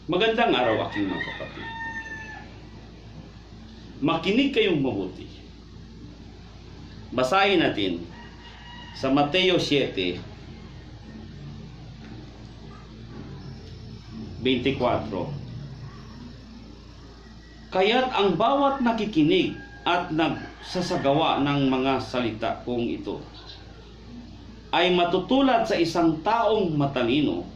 Magandang araw aking mga kapatid. Makinig kayong mabuti. Basahin natin sa Mateo 7:24. Kaya't ang bawat nakikinig at nagsasagawa ng mga salita kong ito ay matutulad sa isang taong matalino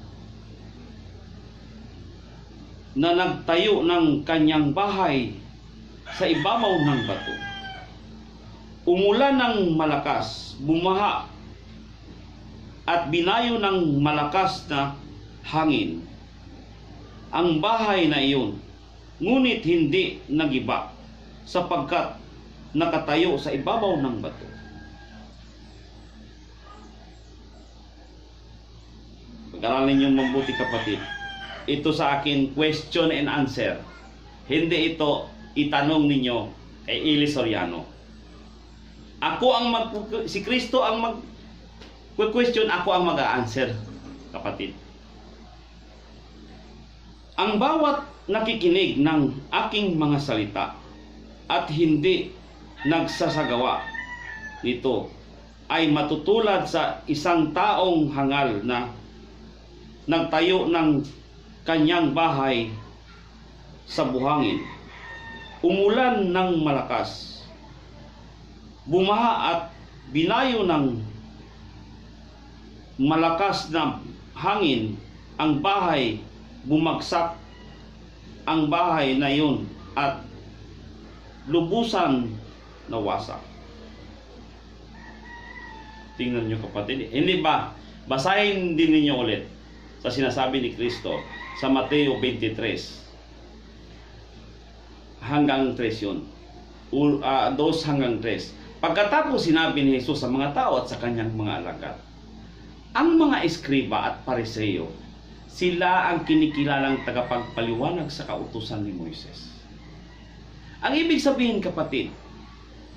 na nagtayo ng kanyang bahay sa ibabaw ng bato. Umulan ng malakas, bumaha, at binayo ng malakas na hangin ang bahay na iyon, ngunit hindi nagiba sapagkat nakatayo sa ibabaw ng bato. Pag-aralin niyo mabuti kapatid. Ito sa akin question and answer. Hindi ito itanong ninyo kay Eli Soriano. Si Kristo ang mag-question, ako ang mag-a-answer, kapatid. Ang bawat nakikinig ng aking mga salita at hindi nagsasagawa nito ay matutulad sa isang taong hangal na nagtayo ng kanyang bahay sa buhangin. Umulan ng malakas, bumaha at binayo ng malakas na hangin ang bahay, bumagsak ang bahay na yun at lubusan nawasak. Tingnan nyo kapatid, hindi ba? Basahin din ninyo ulit sa sinasabi ni Kristo sa Mateo 23 hanggang 3 yun. 2 hanggang 3. Pagkatapos sinabi ni Jesus sa mga tao at sa kanyang mga alagad, ang mga eskriba at pariseo, sila ang kinikilalang tagapagpaliwanag sa kautusan ni Moises. Ang ibig sabihin kapatid,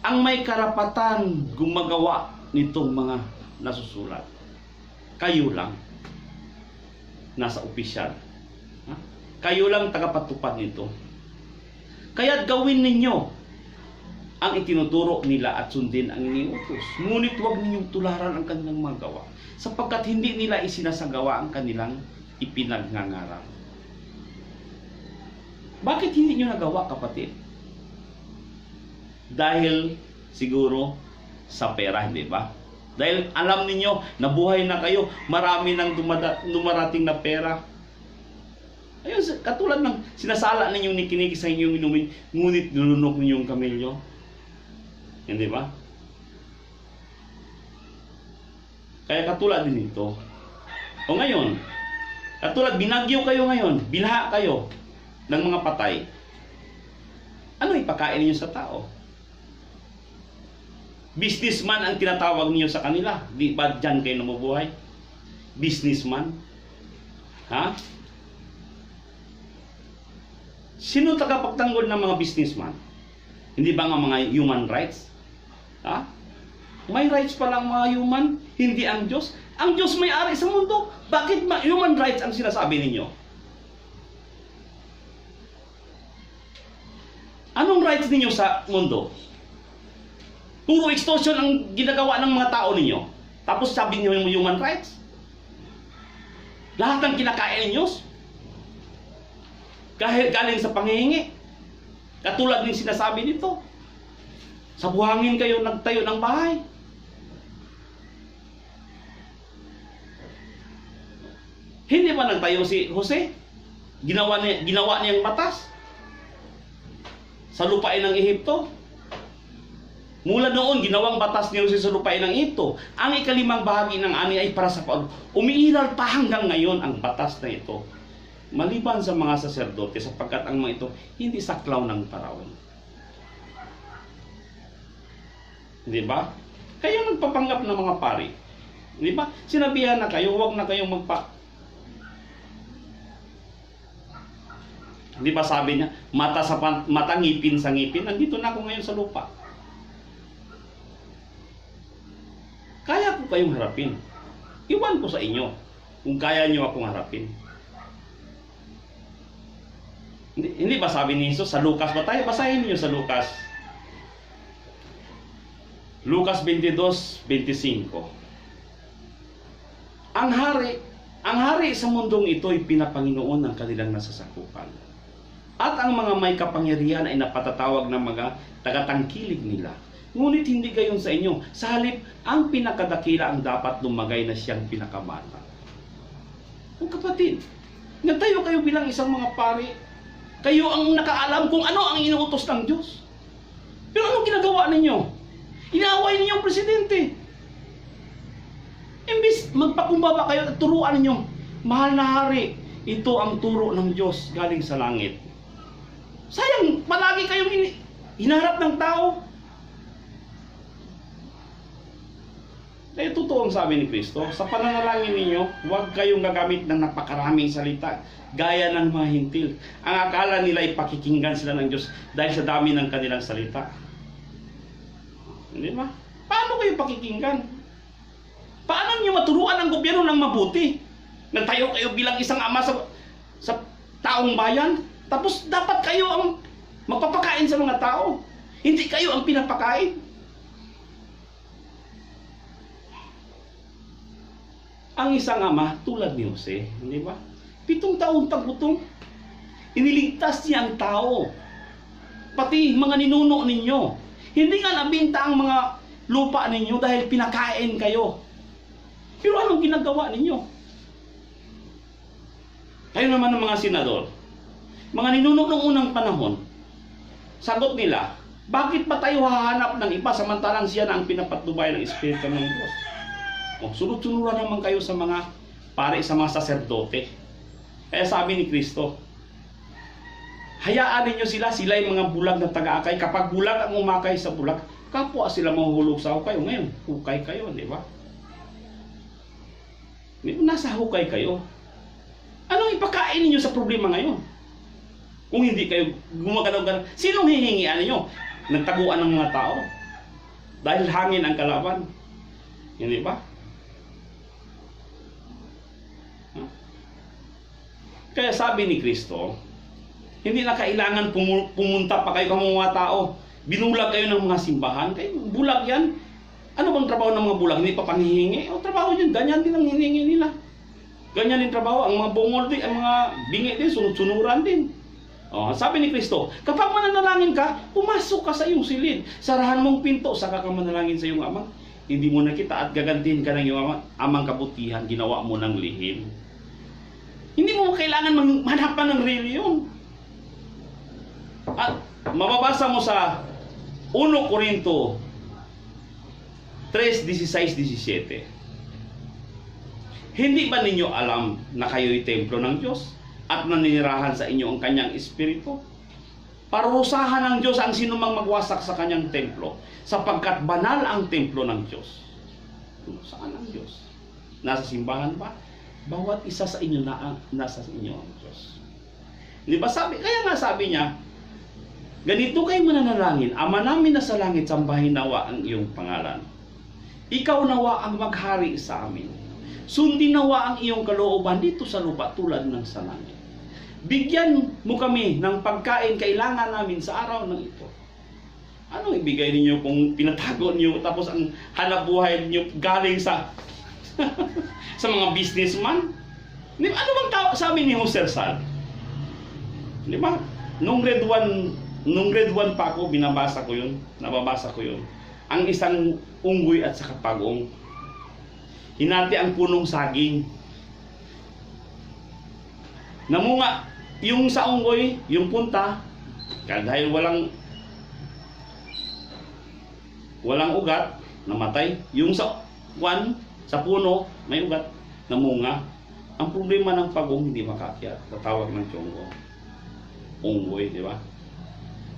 ang may karapatan gumagawa nitong mga nasusulat, kayo lang, nasa opisyal. Kayo lang tagapatupad nito. Kaya't gawin ninyo ang itinuturo nila at sundin ang iniutos. Ngunit huwag ninyong tularan ang kanilang mga gawa, sapagkat hindi nila isinasagawa ang kanilang ipinagngangaral. Bakit hindi nyo nagawa, kapatid? Dahil siguro sa pera, hindi ba? Dahil alam ninyo, nabuhay na kayo, marami nang dumarating na pera. Ayun, katulad ng sinasala ninyong nikinig sa inyong inumin, ngunit nilunok ninyong kamelyo. Hindi ba? Kaya katulad din ito. O ngayon, katulad binagyo kayo ngayon, binaha kayo ng mga patay. Ano ipakain niyo sa tao? Businessman ang tinatawag niyo sa kanila. Di ba dyan kayo namubuhay? Businessman? Ha? Sino tagapagtanggol ng mga businessman? Hindi ba nga mga human rights? Ha? May rights palang mga human, hindi ang Diyos. Ang Diyos may-ari sa mundo. Bakit human rights ang sinasabi ninyo? Anong rights ninyo sa mundo? Puro extortion ang ginagawa ng mga tao ninyo. Tapos sabi niyo yung human rights? Lahat ng kinakain ninyo kahit galing sa panghihingi. Katulad ng sinasabi nito. Sa buhangin kayo nagtayo ng bahay. Hindi ba nagtayo si Jose? Ginawa niyang batas sa lupain ng Ehipto. Mula noon, ginawang batas ni Jose sa lupain ng Ehipto. Ang ikalimang bahagi ng ani ay para sa umiiral pa hanggang ngayon ang batas na ito. Maliban sa mga saserdote, sapagkat ang mga ito hindi saklaw ng Paraon. Di ba? Kayo nagpapanggap ng mga pari. Di ba? Sinabihan na kayo, huwag na kayong Di ba sabi niya, mata ngipin sa ngipin, nandito na ako ngayon sa lupa. Kaya ko kayong harapin. Iwan ko sa inyo kung kaya nyo akong harapin. Hindi ba sabi ni Jesus sa Lucas ba tayo? Basahin niyo sa Lucas. Lucas 22:25. Ang hari sa mundong ito ay pinapanginoon ng kanilang nasasakupan. At ang mga may kapangyarihan ay napatatawag ng mga tagatangkilig nila. Ngunit hindi gayon sa inyo. Sa halip, ang pinakadakila ang dapat lumagay na siyang pinakamata. O kapatid, nagtayo kayo bilang isang mga pari. Kayo ang nakaalam kung ano ang inuutos ng Diyos. Pero anong ginagawa ninyo? Inaaway ninyo ang presidente. Imbis magpakumbaba kayo at turuan ninyo, mahal na hari, ito ang turo ng Diyos galing sa langit. Sayang, palagi kayong hinarap ng tao. Kaya totoo ang sabi ni Kristo, sa pananalangin ninyo, huwag kayong gagamit ng napakaraming salita, gaya ng mga hintil. Ang akala nila ay pakikinggan sila ng Diyos dahil sa dami ng kanilang salita. Hindi ba? Paano kayo pakikinggan? Paano niyo maturuan ang gobyerno ng mabuti? Nagtayo kayo bilang isang ama sa taong bayan, tapos dapat kayo ang magpapakain sa mga tao. Hindi kayo ang pinapakain. Ang isang ama, tulad ni Jose, hindi ba? 7 taon paggutom. Iniligtas niya ang tao. Pati mga ninuno ninyo. Hindi nga nabinta ang mga lupa ninyo dahil pinakain kayo. Pero anong ginagawa ninyo? Kayo naman ng mga senador, mga ninuno ng unang panahon, sagot nila, bakit ba tayo hahanap ng iba samantalang siya na ang pinapatnubay ng Espiritu ng Diyos? O, sunod-sunuran naman kayo sa mga pare, sa mga saserdote. Kaya sabi ni Kristo, hayaan ninyo sila yung mga bulag na taga-akay. Kapag bulag ang umakay sa bulag, kapwa sila mahuhulog sa hukay. Ngayon, hukay kayo, di ba? Nasa hukay kayo. Anong ipakain ninyo sa problema ngayon? Kung hindi kayo gumagalaw-galaw, sinong hihingian ninyo? Nagtaguan ng mga tao. Dahil hangin ang kalaban. Hindi ba? Kaya sabi ni Kristo, hindi na kailangan pumunta pa kayo ng mga tao. Binulag kayo ng mga simbahan. Kayo, bulag yan. Ano bang trabaho ng mga bulag? Hindi pa panghihingi? O trabaho yun, ganyan din ang hiningi nila. Ganyan din trabaho. Ang mga bungol din, ang mga bingi din, sunod-sunuran din. O, sabi ni Kristo, kapag mananalangin ka, pumasok ka sa iyong silid. Sarahan mong pinto, saka ka manalangin sa iyong ama. Hindi mo nakita at gagantihin ka ng iyong amang kabutihan, ginawa mo ng lihim. Hindi mo kailangan manhapan ng reliyon. At mababasa mo sa 1 Corinto 3:16-17. Hindi ba ninyo alam na kayo'y templo ng Diyos at naninirahan sa inyo ang kanyang espiritu? Parurusahan ng Diyos ang sinumang magwasak sa kanyang templo, sapagkat banal ang templo ng Diyos. Saan ang Diyos? Nasa simbahan ba? Bawat isa sa inyo na nasa inyo ang Diyos. Di ba sabi? Kaya nga sabi niya, ganito kayo mananalangin, Ama namin na sa langit, sambahin nawa ang iyong pangalan. Ikaw nawa ang maghari sa amin. Sundin nawa ang iyong kalooban dito sa lupa tulad ng sa langit. Bigyan mo kami ng pagkain kailangan namin sa araw ng ito. Anong ibigay ninyo kung pinatago niyo tapos ang hanap buhay niyo galing sa sa mga businessman? Ano bang sabi ni Jose Rizal? Di ba? Nung grade 1 pa ako, nababasa ko yun. Ang isang unggoy at saka pagong. Hinati ang punong saging. Namunga yung sa unggoy, yung punta, dahil walang ugat, namatay. Yung sa puno, may ugat, namunga. Ang problema ng pagong, hindi makakyat. Tatawag ng tiyonggo. Unggoy, di ba?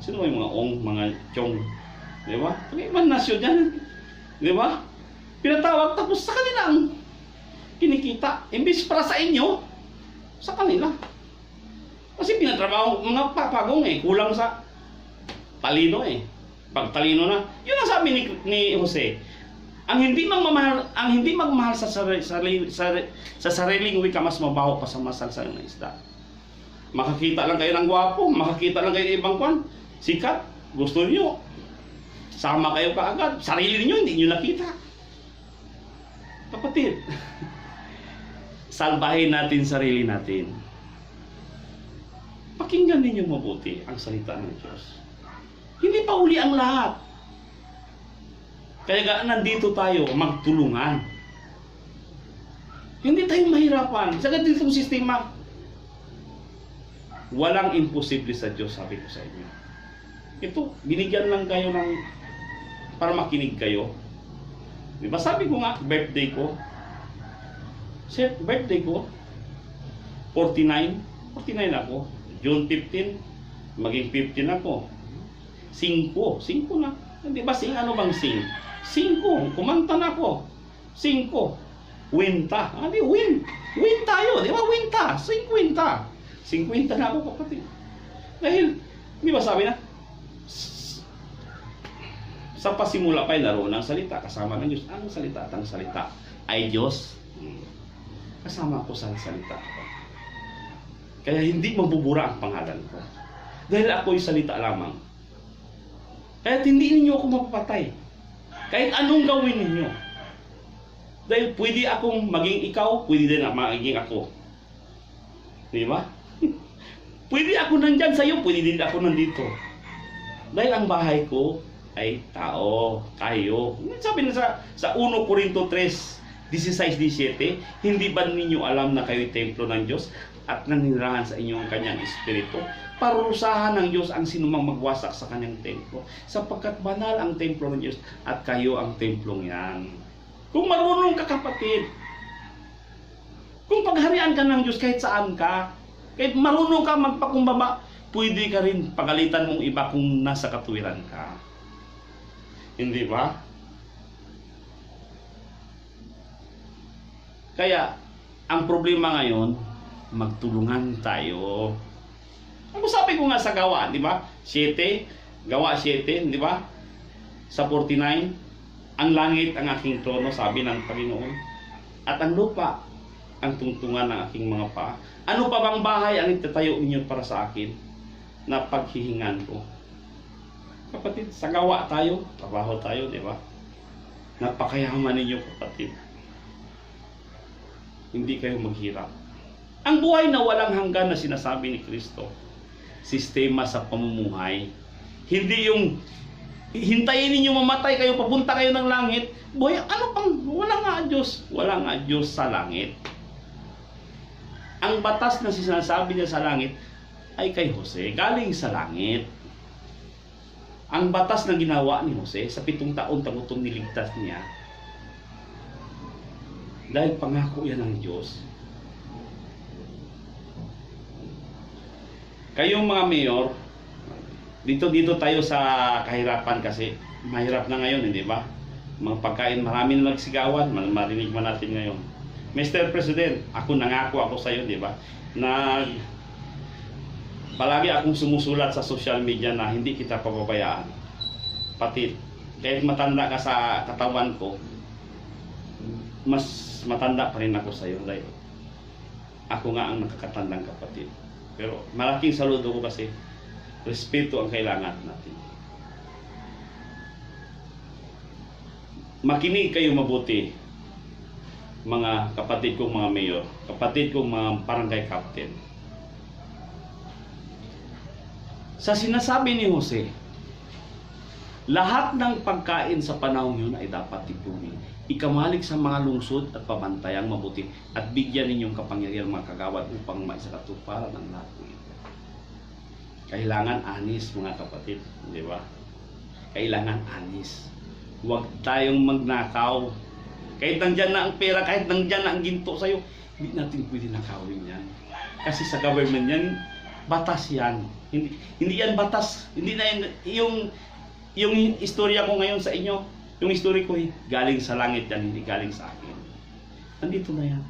Sino may mga tiyong? Di ba? Pag-ibang nasyon yan. Di ba? Pinatawag, tapos sa kanila ang kinikita. Imbis para sa inyo, sa kanila. Kasi pinatrabaho mga papagong kulang sa talino Pag talino na, yun ang sabi ni Jose. Ang hindi magmahal sa sariling wika mas mabaho pa sa masalsal na isda. Makakita lang kayo ng gwapo, makakita lang kayo ng ibang kwan, sikat, gusto niyo. Sama kayo kaagad, sarili niyo hindi niyo nakita. Kapatid, salbahin natin sarili natin. Pakinggan ninyo mabuti ang salita ng Diyos. Hindi pa uli ang lahat. Kaya nandito tayo magtulungan. Hindi tayo mahirapan. Sa ganitong sistema, walang imposible sa Diyos, sabi ko sa inyo. Ito, binigyan lang kayo ng para makinig kayo. Diba sabi ko nga, birthday ko. Birthday ko, 49 ako. June 15, maging 15 ako. 5 na. Di ba ano bang 5, kumanta na ako. 5, winta. Win tayo, di ba? Winta, 50 na ako, kapatid. Dahil, di ba sabi na, sa pasimula pa'y laro ng salita, kasama ng Diyos. Ang salita at ang salita ay Diyos. Kasama ko sa salita. Kaya hindi mabubura ang pangalan ko. Dahil ako'y salita lamang. Kaya hindi ninyo ako mapapatay. Kahit anong gawin ninyo. Dahil pwede akong maging ikaw, pwede din maging ako. Di ba? Pwede ako nandyan sa iyo, pwede din ako nandito. Dahil ang bahay ko ay tao, kayo. Sabi na sa 1 Corinto 3, 16-17, hindi ba ninyo alam na kayo'y templo ng Diyos at nanirahan sa inyong kanyang espiritu? Parusahan ng Diyos ang sinumang magwasak sa kanyang templo, sapagkat banal ang templo ng Diyos at kayo ang templong yan. Kung marunong ka, kapatid, kung pagharian ka ng Diyos kahit saan ka, kahit marunong ka magpakumbaba, pwede ka rin pagalitan mong iba kung nasa katuwiran ka. Hindi ba? Kaya, ang problema ngayon, magtulungan tayo. Ang sabi ko nga sa gawa, di ba? 7, gawa 7, di ba? Sa 49, ang langit ang aking trono, sabi ng Panginoon. At ang lupa, ang tungtungan ng aking mga paa. Ano pa bang bahay ang itatayo ninyo para sa akin na paghihingan ko? Kapatid, sa gawa tayo, trabaho tayo, di ba? Napakayaman ninyo, kapatid. Hindi kayo maghirap. Ang buhay na walang hanggan na sinasabi ni Kristo, sistema sa pamumuhay. Hindi yung hintayin ninyo mamatay kayo, papunta kayo ng langit. Boy, ano pang, wala nga Diyos. Wala nga Diyos sa langit. Ang batas na sinasabi niya sa langit ay kay Jose, galing sa langit. Ang batas na ginawa ni Jose sa 7 taon tagutong niligtas niya, dahil pangako yan ng Diyos. Kayong mga mayor, dito tayo sa kahirapan kasi mahirap na ngayon, hindi ba? Mga pagkain, marami na nagsigawan, marinig man natin ngayon. Mr. President, ako nangako ako sa iyo, di ba? Na palagi akong sumusulat sa social media na hindi kita pababayaan. Pati kahit matanda ka sa katawan ko, mas matanda pa rin ako sa iyo dahil ako nga ang nakakatandang kapatid. Pero malaking saludo ko kasi respeto ang kailangan natin. Makinig kayo mabuti, mga kapatid kong mga mayor, kapatid kong mga barangay captain. Sa sinasabi ni Jose, lahat ng pagkain sa panahon yun ay dapat tipunin. Ikamalig sa mga lungsod at pabantayang mabuti at bigyan ninyong kapangyarihan mga kagawad upang maisakatuparan ang lahat ng ito. Kailangan anis, mga kapatid, di ba? Kailangan anis. Huwag tayong magnakaw. Kahit nandyan na ang pera, kahit nandyan na ang ginto sa'yo, hindi natin pwede nakawin yan. Kasi sa government yan, batas yan. Hindi yan batas. Hindi na yung istorya ko ngayon sa inyo, yung history ko galing sa langit yan, hindi galing sa akin. Nandito na yan.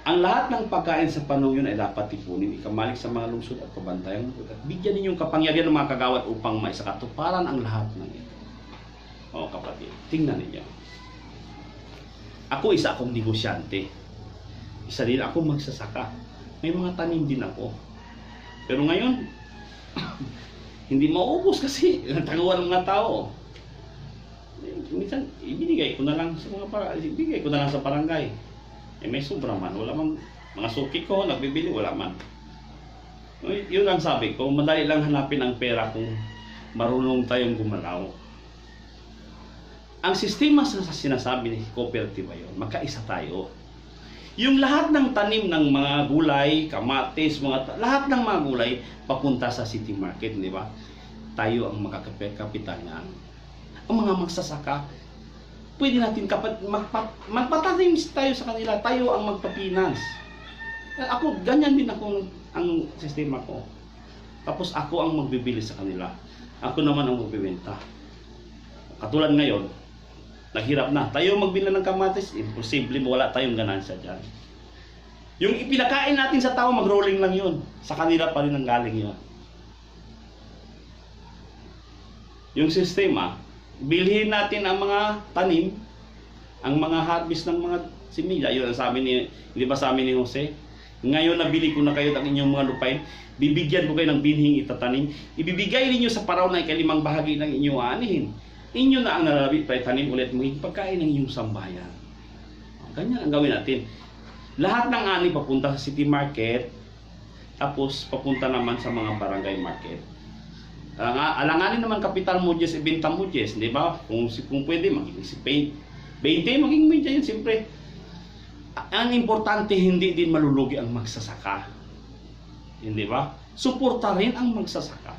Ang lahat ng pagkain sa panahon yun ay dapat tipunin, ikamalik sa mga lungsod at pabantayan at bigyan ninyong kapangyarihan ng mga kagawad upang maisakatuparan ang lahat ng ito. O kapatid, tingnan ninyo. Ako isa akong negosyante. Isa din ako magsasaka. May mga tanim din ako. Pero ngayon, hindi maubos kasi nataguan ng mga tao. Minsan, ibinigay ko na lang sa barangay. May sobra man, wala man. Mga suki ko, nagbibili, wala man. Yun ang sabi ko, madali lang hanapin ang pera kung marunong tayong gumalaw. Ang sistema sa sinasabi ni kooperatiba yun, magkaisa tayo. Yung lahat ng tanim ng mga gulay, kamatis, lahat ng mga gulay papunta sa city market, di ba? Tayo ang makakapital niyan. Ang mga magsasaka, pwede natin magpatanim tayo sa kanila, tayo ang magpapinas. Ako, ganyan din ako ang sistema ko. Tapos ako ang magbibili sa kanila. Ako naman ang magbibenta. Katulad ngayon, naghirap na. Tayo magbili ng kamatis, imposible, wala tayong ganansya dyan. Yung ipinakain natin sa tao, mag-rolling lang yun. Sa kanila pa rin ang galing yun. Yung sistema, bilhin natin ang mga tanim, ang mga harvest ng mga similya. Yun ang sabi ni, di ba sa amin ni Jose? Ngayon nabili ko na kayo ang inyong mga lupain, bibigyan ko kayo ng binhing itatanim, ibibigay ninyo sa paraw na ikalimang bahagi ng inyong aanihin. Inyo na ang nalabit pa itanim ulit maging pagkain ng inyong sambayan. Ganyan ang gawin natin. Lahat ng ani papunta sa city market, tapos papunta naman sa mga barangay market. Alanganin naman kapital mo Diyes, ibenta mo Diyes, di ba? Kung pwede, magiging si 20, maging medya yun, siyempre. Ang importante, hindi din malulugi ang magsasaka. Hindi ba? Suporta rin ang magsasaka.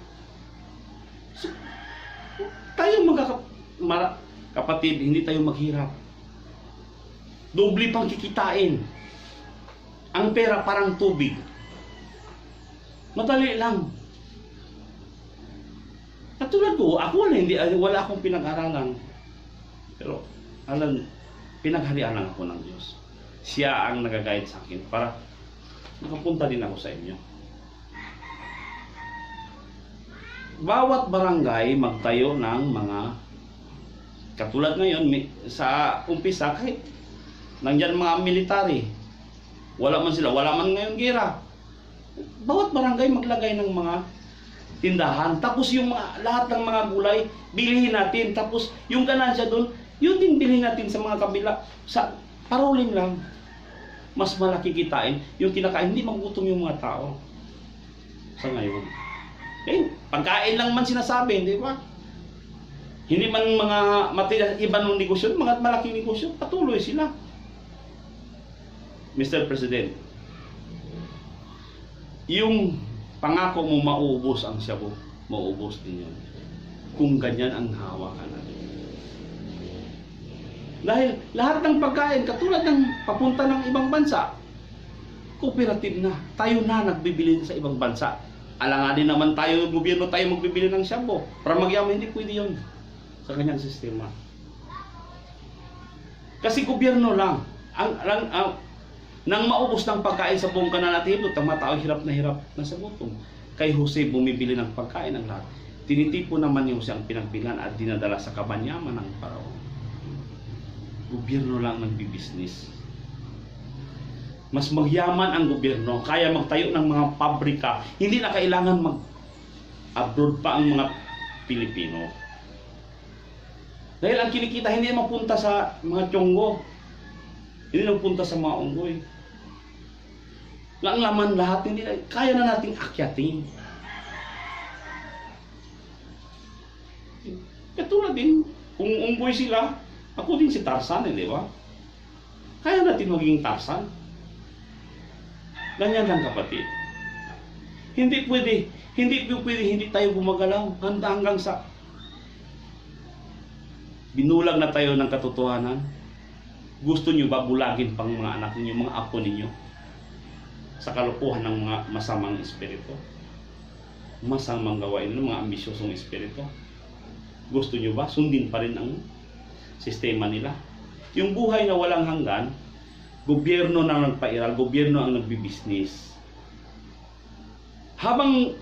Tayo kapatid, hindi tayo maghirap. Doble pang kikitain. Ang pera parang tubig. Madali lang. Katulad ko, wala akong pinag-aralan. Pero, pinagharian lang ako ng Diyos. Siya ang nag-guide sa akin para makapunta din ako sa inyo. Bawat barangay magtayo ng mga katulad ngayon sa umpisa kahit nandiyan mga military, wala man ngayon gera. Bawat barangay maglagay ng mga tindahan, tapos yung lahat ng mga gulay bilhin natin, tapos yung ganansya doon yun din bilhin natin sa mga kabila, sa paroling lang. Mas malaki kitain yung kinakain, hindi magutom yung mga tao sa ngayon. Pagkain lang man sinasabi, di ba? Hindi man mga ibang negosyo, mga malaking negosyo, patuloy sila. Mr. President, yung pangako mo mauubos ang Shabu, mauubos din yun. Kung ganyan ang hawakan natin. Dahil lahat ng pagkain, katulad ng papunta ng ibang bansa, cooperative na, tayo na nagbibili sa ibang bansa. Alanganin naman tayo, gobyerno tayo magbibili ng shampoo. Para magyaman, hindi pwede yun sa kanyang sistema. Kasi gobyerno lang, nang maubos ng pagkain sa buong kanal at hilot, ang mga tao hirap na sa gutom. Kay Jose bumibili ng pagkain ang lahat. Tinitipo naman ni Jose ang pinagbilan at dinadala sa kabanyaman ng paraon. Gobyerno lang nagbibisnis. Mas magyaman ang gobyerno, kaya magtayo ng mga pabrika. Hindi na kailangan mag-abroad pa ang mga Pilipino. Dahil ang kinikita hindi mapunta sa mga tiyonggo. Hindi mapunta sa mga unggoy. Ang laman lahat, hindi na, kaya na nating akyatin. Katulad din, kung unggoy sila, ako din si Tarzan, di ba? Kaya natin maging Tarzan. Ganyan lang kapatid. Hindi pwede hindi tayo gumagalaw hanggang sa binulag na tayo ng katotohanan. Gusto niyo ba bulagin pang mga anak niyo, mga apo ninyo sa kalokohan ng mga masamang espiritu? Masamang gawain ng mga ambisyosong espiritu. Gusto niyo ba sundin pa rin ang sistema nila? Yung buhay na walang hanggan, gobyerno na nagpairal, gobyerno ang nagbibisnis. Habang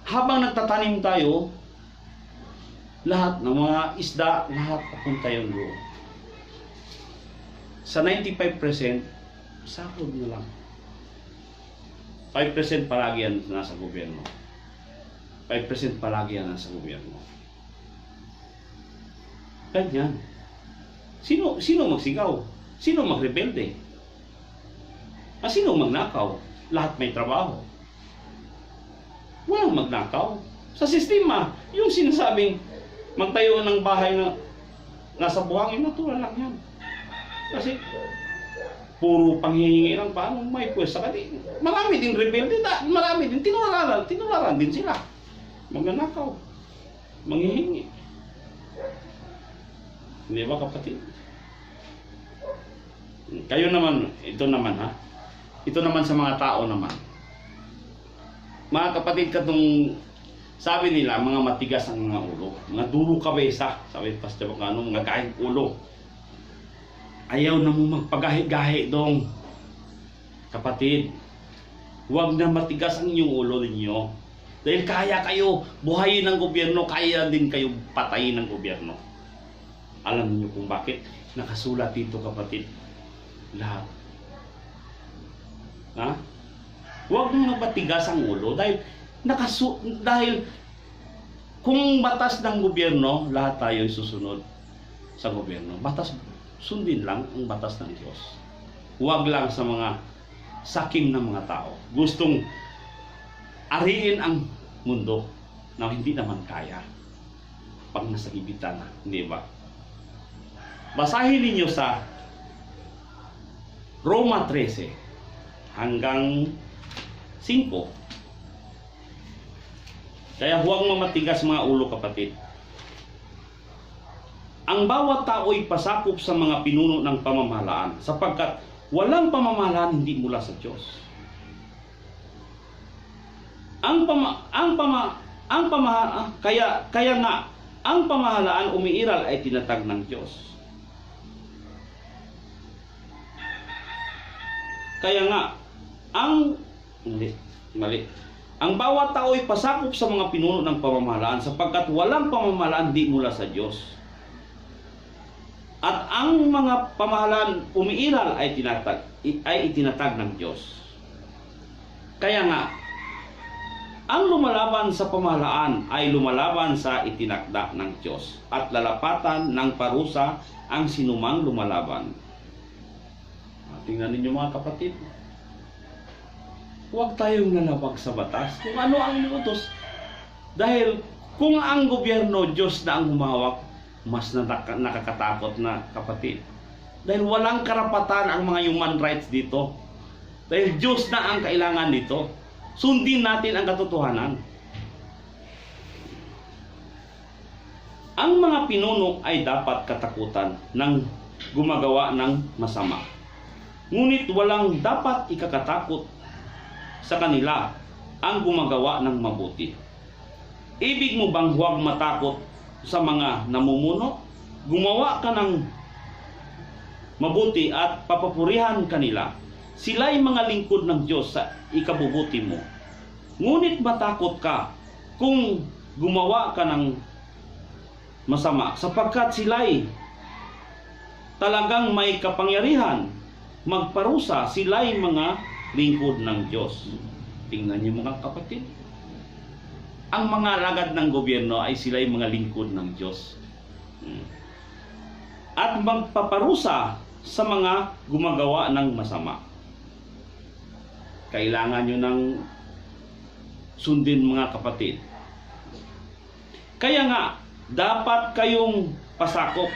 nagtatanim tayo, lahat ng mga isda, lahat papunta yung doon. Sa 95%, Sahod na lang. 5% palagi yan nasa gobyerno. 5% palagi yan nasa gobyerno. Ganyan. Sino magsigaw? Sino magrebelde? Sino magnakaw? Lahat may trabaho. Walang magnakaw. Sa sistema, yung sinasabing magtayo ng bahay na nasa buhangin, natural lang yan. Kasi puro panghihingi lang, paano may pwesta ka din. Marami din rebelde, marami din tinularan din sila. Magnanakaw, manghihingi. Hindi ba, kapatid? Kayo naman, ito naman ha. Ito naman sa mga tao naman. Mga kapatid, katong sabi nila, mga matigas ang mga ulo. Mga duro kabesa. Sabi Pastor Bacano, mga gahing ulo. Ayaw na mo magpagahi-gahi dong. Kapatid, huwag na matigas ang inyong ulo ninyo. Dahil kaya kayo buhayin ng gobyerno, kaya din kayo patayin ng gobyerno. Alam niyo kung bakit? Nakasulat dito, kapatid. Lahat. Ha? Huwag mong matigas ang ulo dahil kung batas ng gobyerno, lahat tayo susunod sa gobyerno. Batas, sundin lang ang batas ng Diyos. Huwag lang sa mga sakim ng mga tao. Gustong ariin ang mundo na hindi naman kaya pag nasa ibitan na, hindi ba? Basahin ninyo sa Roma 13 hanggang 5. Kaya huwag mamatigas mga ulo, kapatid. Ang bawat tao'y pasakop sa mga pinuno ng pamamahalaan, sapagkat walang pamamahalaan hindi mula sa Diyos. Kaya nga ang pamahalaan umiiral ay tinatag ng Diyos. Kaya nga ang bawat tao ay pasakop sa mga pinuno ng pamamahalaan, sapagkat walang pamamahalaan di mula sa Diyos. At ang mga pamahalaan umiiral ay itinatag ng Diyos. Kaya nga, ang lumalaban sa pamahalaan ay lumalaban sa itinakda ng Diyos, at lalapatan ng parusa ang sinumang lumalaban. Tingnan ninyo mga kapatid. Huwag tayong nalabag sa batas kung ano ang inutos. Dahil kung ang gobyerno, Diyos na ang humawak, mas nakakatakot na, kapatid. Dahil walang karapatan ang mga human rights dito. Dahil Diyos na ang kailangan dito. Sundin natin ang katotohanan. Ang mga pinuno ay dapat katakutan ng gumagawa ng masama. Ngunit walang dapat ikakatakot sa kanila ang gumagawa ng mabuti. Ibig mo bang huwag matakot sa mga namumuno? Gumawa ka ng mabuti at papapurihan kanila. Sila'y mga lingkod ng Diyos sa ikabubuti mo. Ngunit matakot ka kung gumawa ka ng masama, sapagkat sila'y talagang may kapangyarihan magparusa. Sila'y mga lingkod ng Diyos. Tingnan niyo mga kapatid. Ang mga alagad ng gobyerno ay sila'y mga lingkod ng Diyos. At magpaparusa sa mga gumagawa ng masama. Kailangan nyo ng sundin mga kapatid. Kaya nga, dapat kayong pasakop,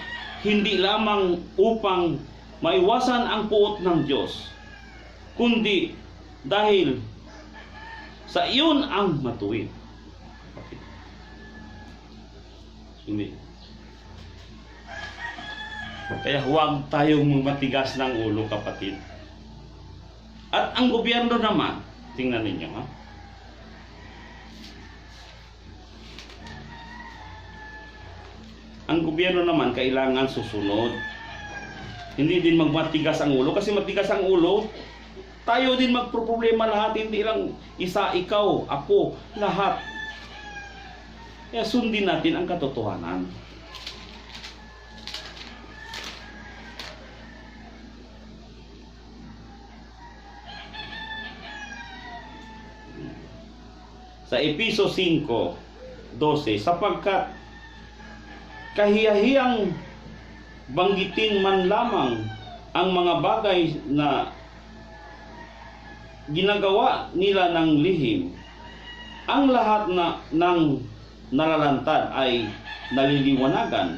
hindi lamang upang maiwasan ang puot ng Diyos, kundi dahil sa iyon ang matuwid. Hindi. Kaya huwag tayong matigas ng ulo, kapatid. At ang gobyerno naman, tingnan ninyo ha. Ang gobyerno naman kailangan susunod. Hindi din magmatigas ang ulo, kasi matigas ang ulo, tayo din magproblema lahat, hindi lang isa, ikaw, ako, lahat. Kaya sundin natin ang katotohanan. sa Episo 5:12, sapagkat kahiyahiyang banggitin man lamang ang mga bagay na ginagawa nila ng lihim, ang lahat ng nalalantad ay naliliwanagan,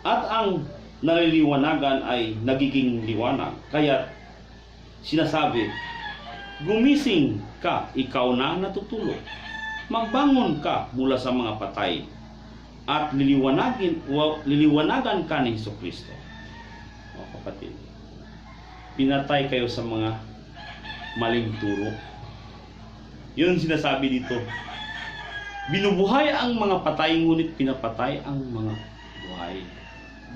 at ang naliliwanagan ay nagiging liwanag. Kaya sinasabi, gumising ka, ikaw na natutulog. Magbangon ka mula sa mga patay, at liliwanagan ka ni Jesucristo. O kapatid, pinatay kayo sa mga maling turo. Yun sinasabi dito. Binubuhay ang mga patay, ngunit pinapatay ang mga buhay.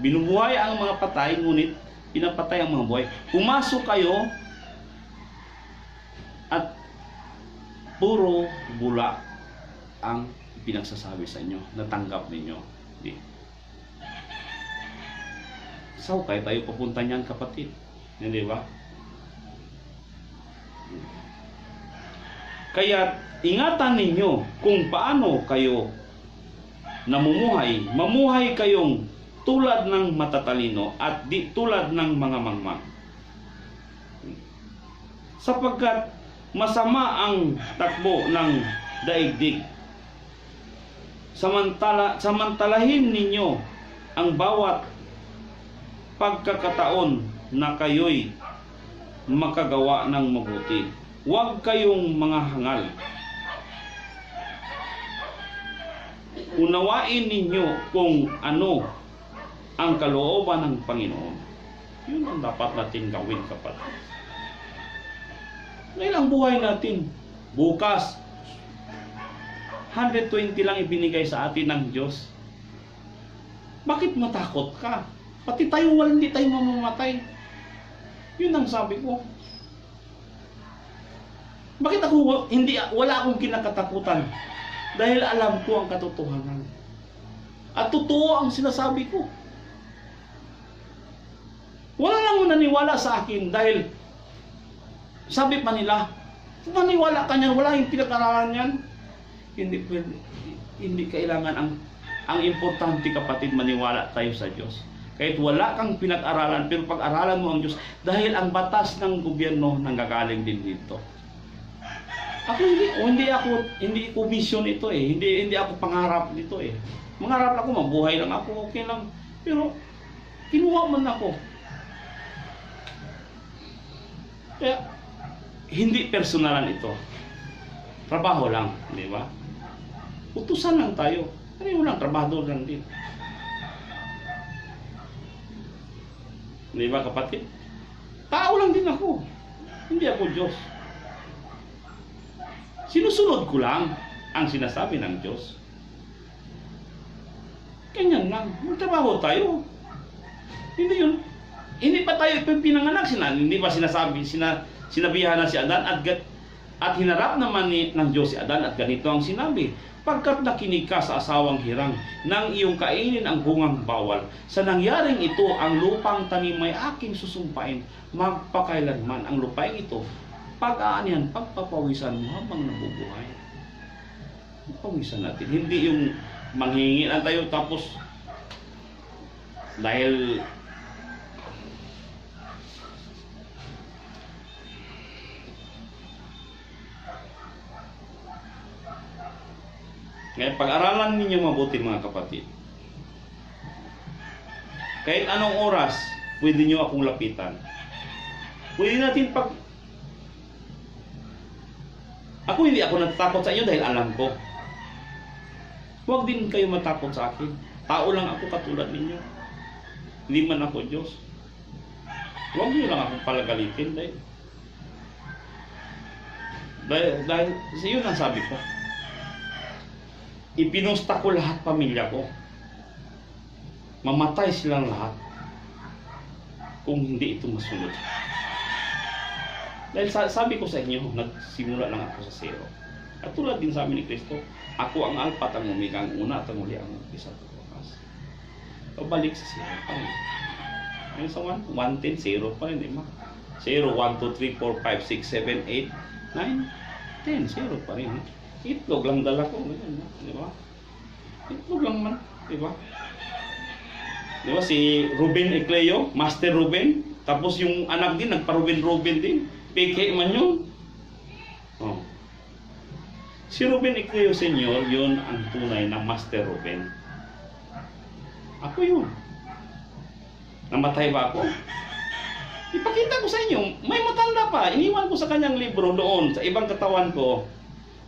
Binubuhay ang mga patay, ngunit pinapatay ang mga buhay. Pumasok kayo at puro bula ang pinagsasabi sa inyo, natanggap ninyo. Hindi. So, kaya tayo papunta niyan, kapatid. Hindi ba? Kaya ingatan ninyo kung paano kayo namumuhay. Mamuhay kayong tulad ng matatalino at di tulad ng mga mangmang. Sapagkat masama ang takbo ng daigdig. Samantalahin ninyo ang bawat pagkakataon na kayo'y makagawa ng mabuti. Huwag kayong mga hangal. Unawain ninyo kung ano ang kalooban ng Panginoon. Yun ang dapat natin gawin, kapatid. Ngayon ang buhay natin, bukas 120 lang ibinigay sa atin ng Diyos. Bakit matakot ka? Pati tayo, hindi tayo mamamatay. Yun ang sabi ko. Bakit ako wala akong kinakatakutan? Dahil alam ko ang katotohanan. At totoo ang sinasabi ko. Wala lang naniwala sa akin dahil sabi pa nila, maniwala ka niyan, wala yung pinag-aralan niyan. Hindi pwede, hindi kailangan ang importante, kapatid, maniwala tayo sa Diyos. Kahit wala kang pinag-aralan, pero pag-aralan mo ang Diyos, dahil ang batas ng gobyerno nanggagaling din dito. Ako hindi ko vision ito eh. Hindi ako pangarap dito eh. Mangarap ako, mabuhay lang ako, okay lang. Pero kinuha man ako. Kaya hindi personalan ito. Trabaho lang, di ba? Utusan lang tayo. Ano lang, trabaho lang din. Di ba, kapatid? Tao lang din ako. Hindi ako Diyos. Sinusunod ko lang ang sinasabi ng Diyos. Ganyan lang. Magtrabaho tayo. Hindi yun. Hindi pa tayo pinanganak. Hindi ba sinabihan na si Adan at hinarap naman ng Diyos si Adan at ganito ang sinabi. Pagkat nakinig ka sa asawang hirang, nang iyong kainin ang bungang bawal, sa nangyaring ito, ang lupang tanim may aking susumpain, magpakailanman ang lupain ito, pag-aanihan, pagpapawisan mo habang nabubuhay. Pawisan natin. Hindi yung manghingian tayo tapos dahil ngayon, pag-aralan ninyo mabuti, mga kapatid. Kahit anong oras, pwede nyo akong lapitan. Pwede natin hindi ako natatakot sa inyo dahil alam ko. Huwag din kayo matakot sa akin. Tao lang ako katulad ninyo. Hindi man ako Diyos. Huwag nyo lang akong palagalitin dahil sa iyo ang sabi ko. Ipinusta ko lahat pamilya ko. Mamatay silang lahat kung hindi ito masunod. Dahil sabi ko sa inyo, nagsimula lang ako sa zero. At tulad din sa amin ni Kristo, ako ang alpha at ang omega, ang una at ang huli, ang umpisa at ang wakas. Pabalik sa zero pa rin. Ngayon sa 1, 10, 0 pa rin. 0, 1, 2, 3, 4, 5, 6, 7, 8, 9, 10, 0 pa rin. Itlog lang dala ko. Ganyan, di ba? Itlog lang man. Di ba? Di ba si Ruben Ecleo, Master Ruben. Tapos yung anak din, nagpa-Ruben din. Peke man yun. Oh. Si Ruben Ecleo Senior, yun ang tunay na Master Ruben. Ako yun. Namatay ba ako? Ipakita ko sa inyo, may matanda pa. Iniwan ko sa kanyang libro doon, sa ibang katawan ko.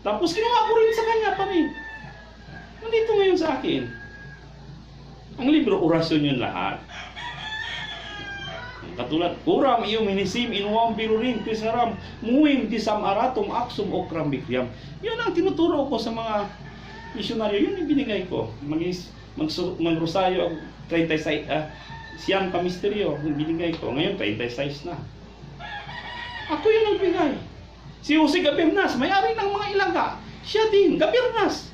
Tapos kinuha ko rin sa kanya pa rin. Nandito ngayon sa akin. Ang libro, orasyon yun lahat. Katulad, kuram iyong minisim, inuwang birurin, krisaram, muhim, disam, aratum, aksum, okram, bikyam. Yun ang tinuturo ko sa mga misyonaryo. Yun ang binigay ko. Magrosaryo, 36, siyam ka misteryo, binigay ko. Ngayon, 36 na. Ako yung nagbigay. Si Jose Gabirnas, may-ari ng mga ilaga. Siya din, Gabirnas.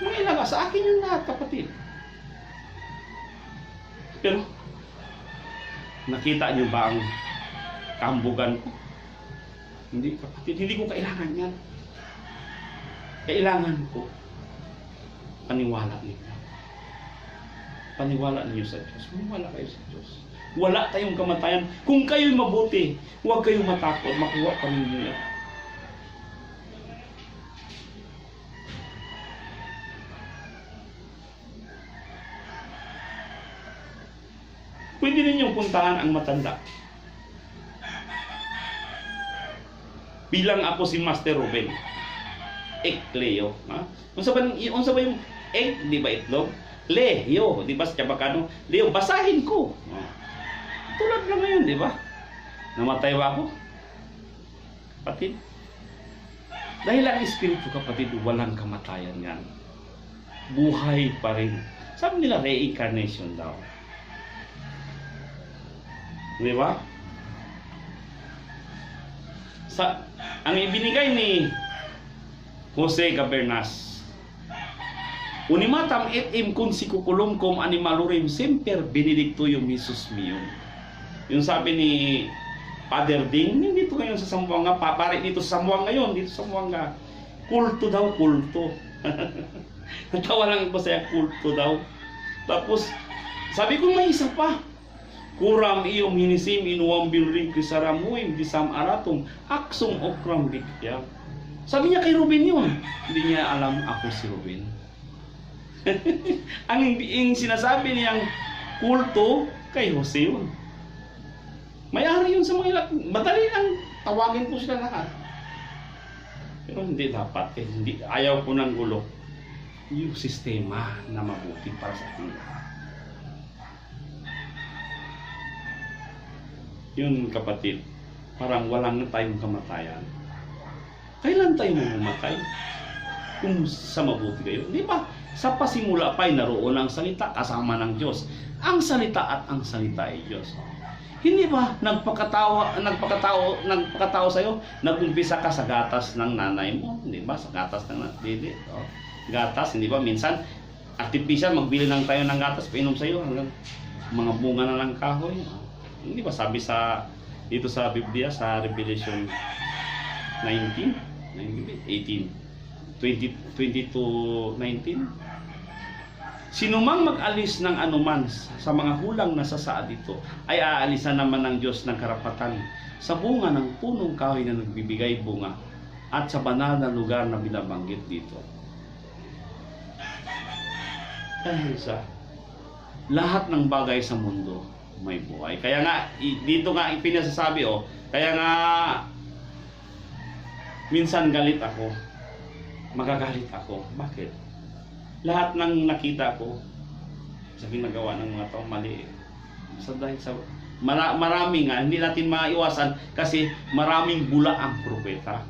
Mga ilaga, sa akin yung lahat, kapatid. Pero, nakita niyo ba ang kambugan ko? Hindi, kapatid, hindi ko kailangan yan. Kailangan ko paniwala ninyo. Paniwala ninyo sa Diyos. Maniwala kayo sa Diyos. Wala tayong kamatayan. Kung kayo'y mabuti, huwag kayong matakot. Makuha pa ninyo yan. Pwede ninyong puntahan ang matanda. Bilang ako si Master Ruben Ecleo. Unsa ba yung egg, di ba itlog? Leo, di ba sa Chabacano? Leo, basahin ko. Tulad lang ngayon, di ba? Namatay ba ako? Kapatid? Dahil ang Espiritu, kapatid, walang kamatayan yan. Buhay pa rin. Sabi nila, reincarnation daw. Di ba? Ang ibinigay ni Jose Gabirnas, unimatam et im consikukulum cum animalurim semper benedictuum Jesus mium. Yung sabi ni Father Ding, dito ngayon sa Zamboanga, papare dito sa Zamboanga ngayon, dito sa Zamboanga, kulto daw, kulto. Natawa lang ko saya, kulto daw. Tapos, sabi ko may isa pa. Kuram iyong hinisim inuwang bilring kisaramuim disam aratum aksum okram bikya. Sabi niya kay Ruben yun. Hindi niya alam ako si Ruben. ang sinasabi niyang kulto kay Jose yun. May-ari yun sa mga ilang. Madali lang tawagin ko sila lahat. Pero hindi dapat. Hindi, ayaw ko ng gulo. Yung sistema na mabuti para sa ating lahat. Yun kapatid, parang walang na tayong kamatayan. Kailan tayo mamamatay? Kung sa mabuti kayo. Di ba? Sa pasimula pa'y naroon ang salita kasama ng Diyos. Ang salita at ang salita ay Diyos. Hindi ba nagpakatao sa'yo, nag-umpisa ka sa gatas ng nanay mo? Hindi ba? Sa gatas ng nanay. Gatas, hindi ba? Minsan, artificial, magbili lang tayo ng gatas, painom sa'yo hanggang mga bunga na ng kahoy. Hindi ba sabi dito sa Biblia, sa Revelation 19, 18, 20 to 19? Sinumang mag-alis ng anuman sa mga hulang na sasaad dito ay aalisan naman ng Diyos ng karapatan sa bunga ng punong kahoy na nagbibigay bunga at sa banal na lugar na binabanggit dito. Dahil sa lahat ng bagay sa mundo may buhay. Kaya nga, dito nga ipinasasabi, kaya nga minsan galit ako, magagalit ako. Bakit? Lahat ng nakita ko sa ginagawa ng mga tao mali. Dahil sa marami nga, hindi natin maiwasan kasi maraming bula ang propeta.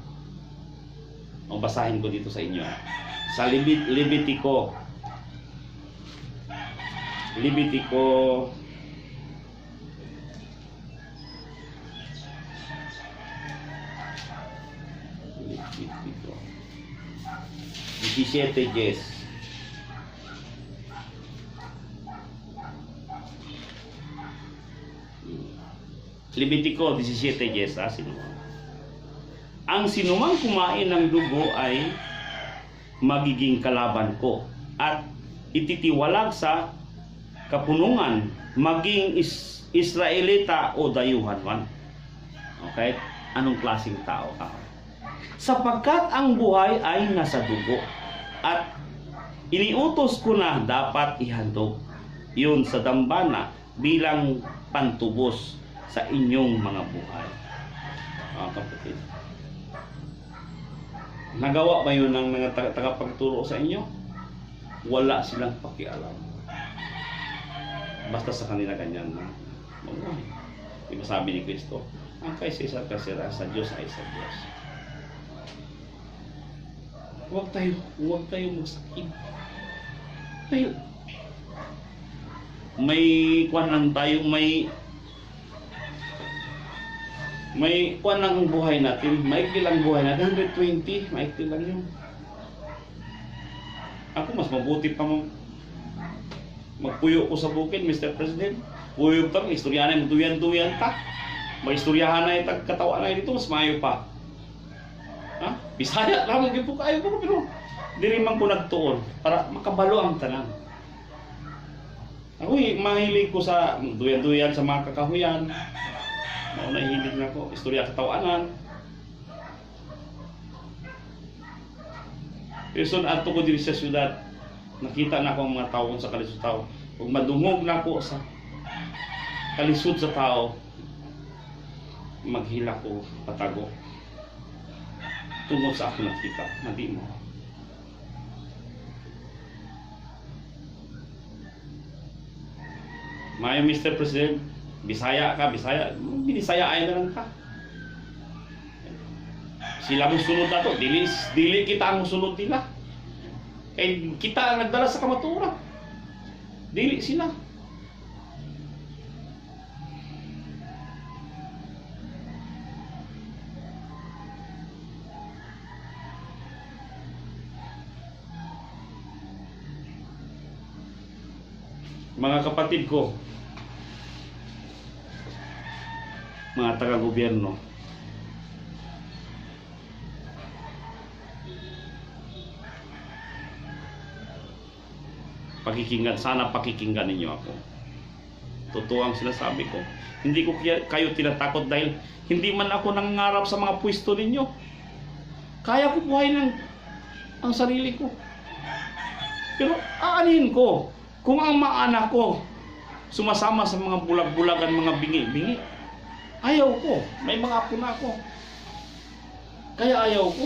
Basahin ko dito sa inyo. Sa Levitico 17:10. Levitico 17:10, sino? ang sinumang kumain ng dugo ay magiging kalaban ko at ititiwalag sa kapunungan, maging Israelita o dayuhan man. Okay? Anong klaseng tao ka? Sapagkat ang buhay ay nasa dugo at iniutos ko na dapat ihandog yun sa dambana bilang pantubos sa inyong mga buhay. Mga kapatid, nagawa ba yun ng mga tagapagturo sa inyo? Wala silang pakialam. Basta sa kanila ganyan na mabuhay. Diba sabi ni Kristo, ang kay Cesar kasira, sa Diyos ay sa Diyos. Huwag tayo magsakit. Tayo. May kuwan lang tayo, may kuwan lang ang buhay natin. Maikli lang buhay natin. 120, maikli lang yun. Ako mas mabuti pa magpuyo ko sa bukid, Mr. President. Puyo ka, istoryahan mo, tuyan-tuyan ta. Maistoryahan na yung katawan na dito, mas mayo pa. Ha? Bisaya lang, hindi po kayo ko, pero di rin man ko nagtuon para makabalo ang tanan. Ako mahilig ko sa duyan-duyan sa mga kakahuyan. Mauna hilig na ko, istorya katawanan. Person ato ko diri sa syudad, nakita na ko ang mga tao sa kalisod tao. Kung madungog na ko sa kalisod sa tao, maghila ko patago. Tungod sa ako nakita, hindi mo. Mayo Mr. President, Bisaya ka, Bisaya, Bisaya ay na lang ka. Sila mo sunod na to, dili kita ang sunod nila. Eh, kita ang nagdala sa kamaturan. Dili sila. Mga kapatid ko, mga taga-gobyerno, sana pakikinggan ninyo ako. Totoo ang sinasabi ko. Hindi ko kayo tinatakot dahil hindi man ako nangangarap sa mga pwesto ninyo. Kaya ko buhayin ang sarili ko. Pero aanin ko kung ang mga anak ko sumasama sa mga bulag-bulagan, mga bingi-bingi. Ayaw ko. May mga apo na ako. Kaya ayaw ko.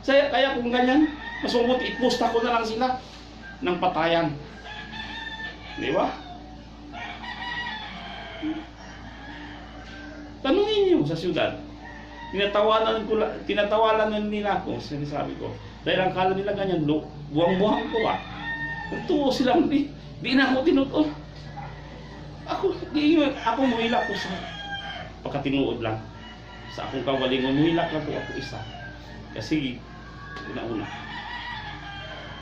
Kaya kung ganyan, mas mabuti iposta ko na lang sila ng patayan. Di ba? Tanungin niyo sa syudad. Tinatawanan nila ako, sinasabi ko. Dahil ang kala nila ganyan, buwang-buwang ko ba? Tuo silang di na ako tinuto. Ako muhilak ko sa pagkatinuod lang. Sa akong kawalingon, muhilak lang ko ako isa. Kasi, una-una.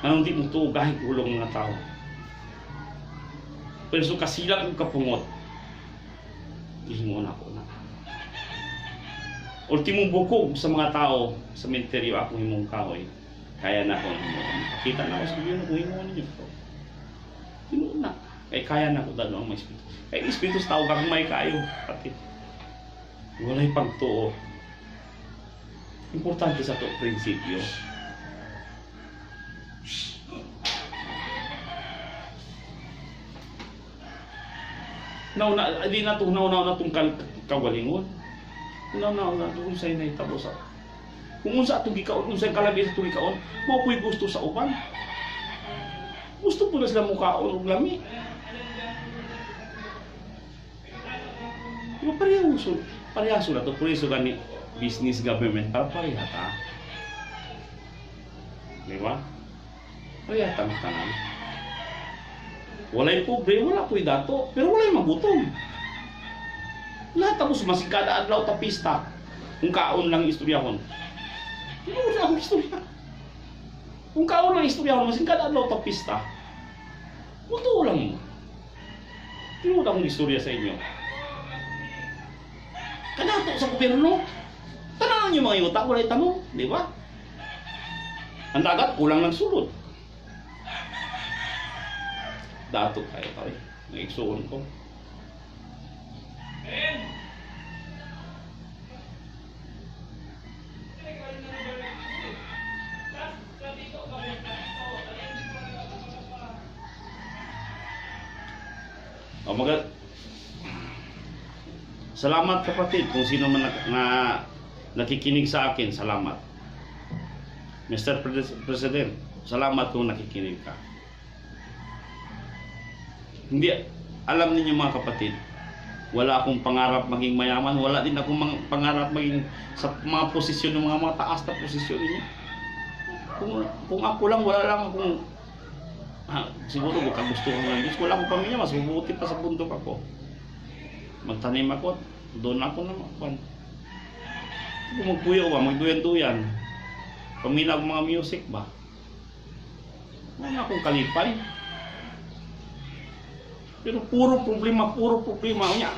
Anong di mo ito kahit ulong mga tao. Pero so kasilang kong kapungot, ihingon ako na. Ultimong bukog sa mga tao sa menteryo akong himong kahoy. Kaya na ako himuon. Pakita na ako sa gobyerno kung himuon ninyo ito. Himuon na. Kaya na ako dalo ang may espiritu. Kaya espiritu sa tao kang may kayo. Pati. Wala'y pagtuo. Importante sa ito prinsipyo. Di na itong kawalingon. Nauna itong sa'yo na itabo sa. Kung unsa itong gikaon, kung sa'yo kalabis itong gikaon, mapu'y gusto sa uban. Gusto po na sila mukaon o lami. Diba parehaso na ito. Puriso gani business government para parehata. Diba? Parehatang tanan. Walay pobre, wala po'y dato, pero walay magutom. Lahat tapos masikada adlaw ta pista. Kung kaon lang istoryahon. Hindi mo siya akong istorya. Kung kaon lang istoryahon, masikada adlaw ta pista. Muto lang mo. Tinuod akong istorya sa inyo. Kanato sa gobyerno, tanan Tingnan niyo mga yuta, wala tanong, di ba? Ang dagat, kulang ng sulod. Dato tayo tayo. Naigsuon ko. Salamat kapatid kung sino man nakikinig sa akin, salamat. Mr. President, salamat kung nakikinig ka. Hindi, alam ninyo mga kapatid, wala akong pangarap maging mayaman, wala din akong pangarap maging sa mga posisyon ng mga taas na posisyon niyo. Kung ako lang, wala lang akong siguro kung kagustuhan ng Diyos, wala akong pamilya, mas mabuti pa sa bundok ako. Magtanim ako, doon ako naman. Kung magpuyo ba, magduyan-duyan. Pamila akong mga music ba? Wala akong kalipay. Pero puro problema niya.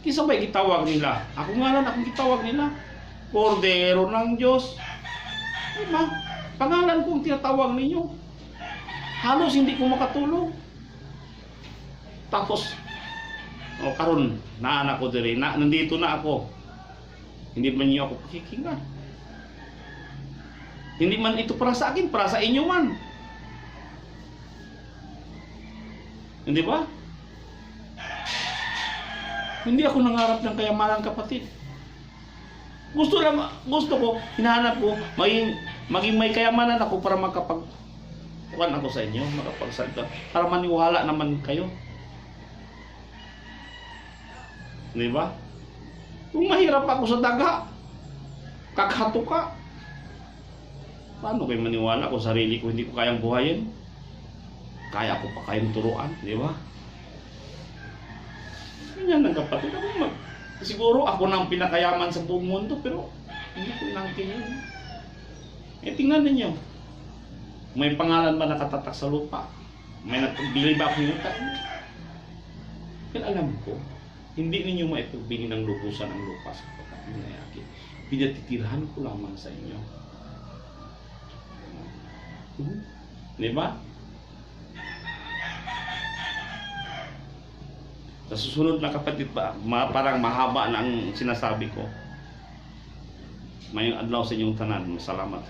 Kisa ba'y gitawag nila? Ako nga lang akong gitawag nila. Kordero ng Diyos. Diba? Pangalan kong tinatawag ninyo. Halos hindi ko makatulog. Tapos, karon naanak ko diri, nandito na ako. Hindi man niyo ako pakikinggan. Hindi man ito para sa akin, para sa inyo man. Hindi ba? Hindi ako nangarap ng kayamanan, kapatid. Gusto ko, hinahanap ko, maging may kayamanan ako para makapagkuhan ako sa inyo, makapagsalita, para maniwala naman kayo. Di ba? Kung mahirap ako sa daga, kakhato ka. Paano kayo maniwala kung sarili ko hindi ko kayang buhayin? Kaya ko pa kayang turuan, di ba? Ganyan ang kapatid. Siguro ako nang pinakayaman sa buong mundo, pero hindi ko nangkin yun. Tingnan ninyo. May pangalan ba nakatatak sa lupa? May nagpabili ba ako yung tayo? Pero alam ko, hindi ninyo maipagbili ng lubusan ang lupa sa kapatid na yakin. Pinatitirahan ko lamang sa inyo. Di ba? Sa susunod na kapatid ba, parang mahaba na ang sinasabi ko. Mayong adlaw sa inyong tanan. Salamat.